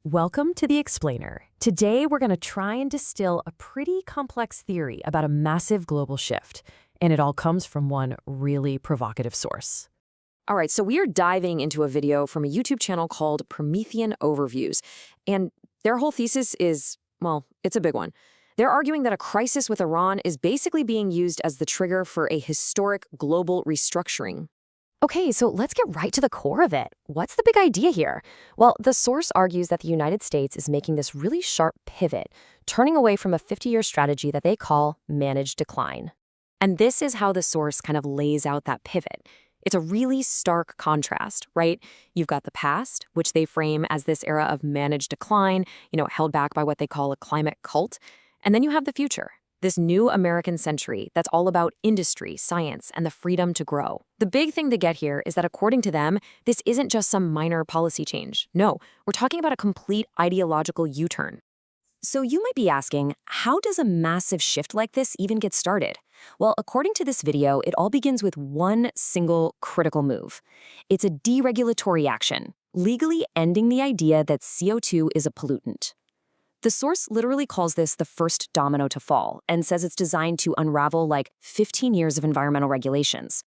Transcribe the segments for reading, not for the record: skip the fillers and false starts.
Welcome to The Explainer. Today, we're going to try and distill a pretty complex theory about a massive global shift, and it all comes from one really provocative source. All right, so we are diving into a video from a YouTube channel called Promethean Overviews, and their whole thesis is, well, it's a big one. They're arguing that a crisis with Iran is basically being used as the trigger for a historic global restructuring. Okay, so let's get right to the core of it. What's the big idea here? Well, the source argues that the United States is making this really sharp pivot, turning away from a 50-year strategy that they call managed decline. And this is how the source kind of lays out that pivot. It's a really stark contrast, right? You've got the past, which they frame as this era of managed decline, held back by what they call a climate cult. And then you have the future, this new American century that's all about industry, science, and the freedom to grow. The big thing to get here is that according to them, this isn't just some minor policy change. No, we're talking about a complete ideological U-turn. So you might be asking, how does a massive shift like this even get started? Well, according to this video, it all begins with one single critical move. It's a deregulatory action, legally ending the idea that CO2 is a pollutant. The source literally calls this the first domino to fall and says it's designed to unravel like 15 years of environmental regulations.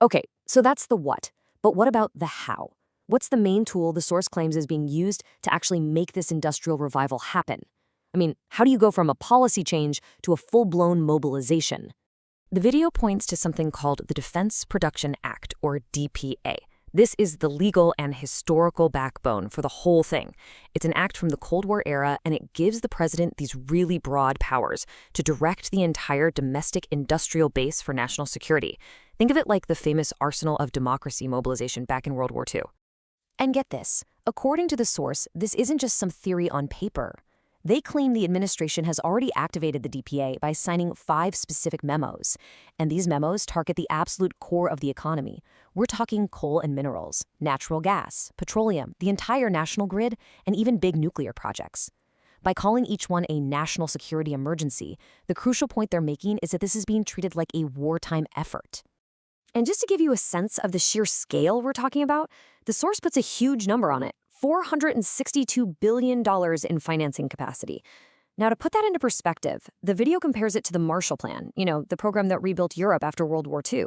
Okay, so that's the what. But what about the how? What's the main tool the source claims is being used to actually make this industrial revival happen? I mean, how do you go from a policy change to a full-blown mobilization? The video points to something called the Defense Production Act, or DPA. This is the legal and historical backbone for the whole thing. It's an act from the Cold War era, and it gives the president these really broad powers to direct the entire domestic industrial base for national security. Think of it like the famous arsenal of democracy mobilization back in World War II. And get this, according to the source, this isn't just some theory on paper. They claim the administration has already activated the DPA by signing 5 specific memos, and these memos target the absolute core of the economy. We're talking coal and minerals, natural gas, petroleum, the entire national grid, and even big nuclear projects. By calling each one a national security emergency, the crucial point they're making is that this is being treated like a wartime effort. And just to give you a sense of the sheer scale we're talking about, the source puts a huge number on it. $462 billion in financing capacity. Now, to put that into perspective, the video compares it to the Marshall Plan, the program that rebuilt Europe after World War II.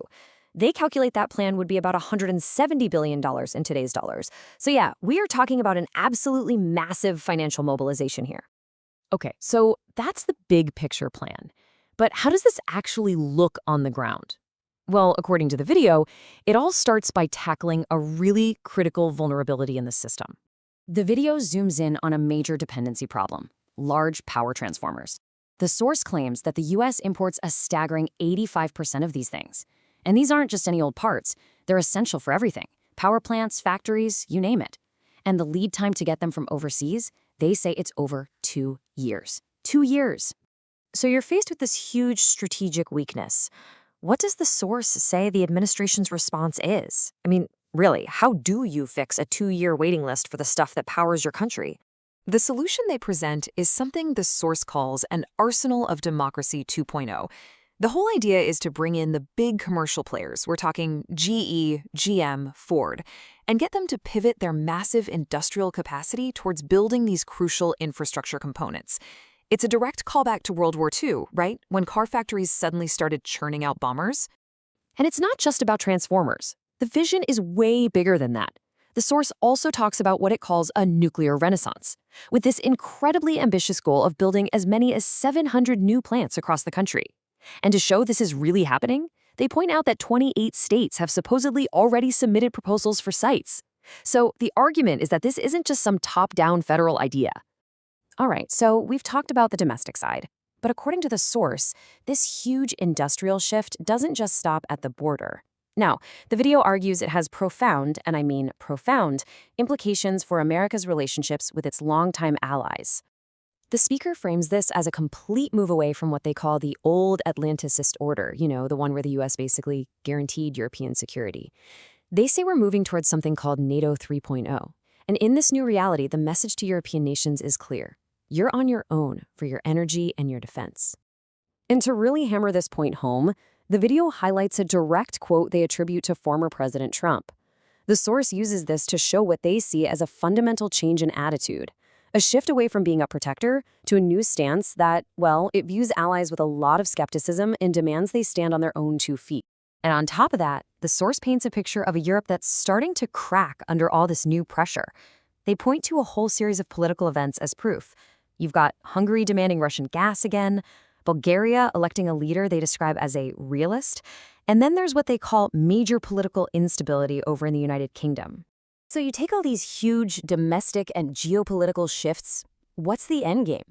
They calculate that plan would be about $170 billion in today's dollars. So yeah, we are talking about an absolutely massive financial mobilization here. Okay, so that's the big picture plan. But how does this actually look on the ground? Well, according to the video, it all starts by tackling a really critical vulnerability in the system. The video zooms in on a major dependency problem: large power transformers. The source claims that the U.S. imports a staggering 85% of these things. And these aren't just any old parts. They're essential for everything: power plants, factories, you name it. And the lead time to get them from overseas, they say it's over 2 years. 2 years. So you're faced with this huge strategic weakness. What does the source say the administration's response is? I mean, really, how do you fix a 2-year waiting list for the stuff that powers your country? The solution they present is something the source calls an arsenal of democracy 2.0. The whole idea is to bring in the big commercial players, we're talking GE, GM, Ford, and get them to pivot their massive industrial capacity towards building these crucial infrastructure components. It's a direct callback to World War II, right? When car factories suddenly started churning out bombers. And it's not just about transformers. The vision is way bigger than that. The source also talks about what it calls a nuclear renaissance, with this incredibly ambitious goal of building as many as 700 new plants across the country. And to show this is really happening, they point out that 28 states have supposedly already submitted proposals for sites. So the argument is that this isn't just some top-down federal idea. All right, so we've talked about the domestic side. But according to the source, this huge industrial shift doesn't just stop at the border. Now, the video argues it has profound, and I mean profound, implications for America's relationships with its longtime allies. The speaker frames this as a complete move away from what they call the old Atlanticist order, the one where the U.S. basically guaranteed European security. They say we're moving towards something called NATO 3.0. And in this new reality, the message to European nations is clear. You're on your own for your energy and your defense. And to really hammer this point home, the video highlights a direct quote they attribute to former President Trump. The source uses this to show what they see as a fundamental change in attitude, A shift away from being a protector to a new stance that, well, it views allies with a lot of skepticism and demands they stand on their own 2 feet. And on top of that, the source paints a picture of a Europe that's starting to crack under all this new pressure. They point to a whole series of political events as proof. You've got Hungary demanding Russian gas again, Bulgaria electing a leader they describe as a realist, and then there's what they call major political instability over in the United Kingdom. So you take all these huge domestic and geopolitical shifts, what's the end game?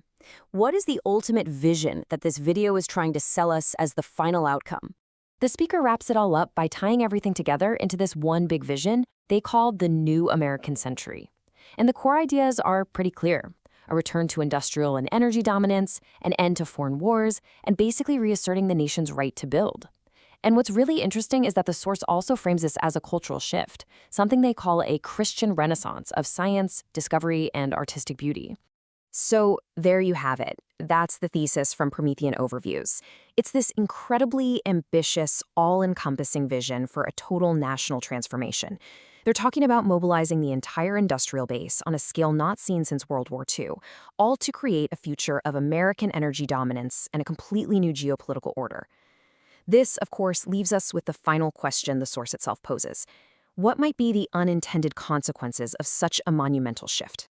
What is the ultimate vision that this video is trying to sell us as the final outcome? The speaker wraps it all up by tying everything together into this one big vision they call the New American Century. And the core ideas are pretty clear: a return to industrial and energy dominance, an end to foreign wars, and basically reasserting the nation's right to build. And what's really interesting is that the source also frames this as a cultural shift, something they call a Christian renaissance of science, discovery, and artistic beauty. So there you have it. That's the thesis from Promethean Overviews. It's this incredibly ambitious, all-encompassing vision for a total national transformation. They're talking about mobilizing the entire industrial base on a scale not seen since World War II, all to create a future of American energy dominance and a completely new geopolitical order. This, of course, leaves us with the final question the source itself poses. What might be the unintended consequences of such a monumental shift?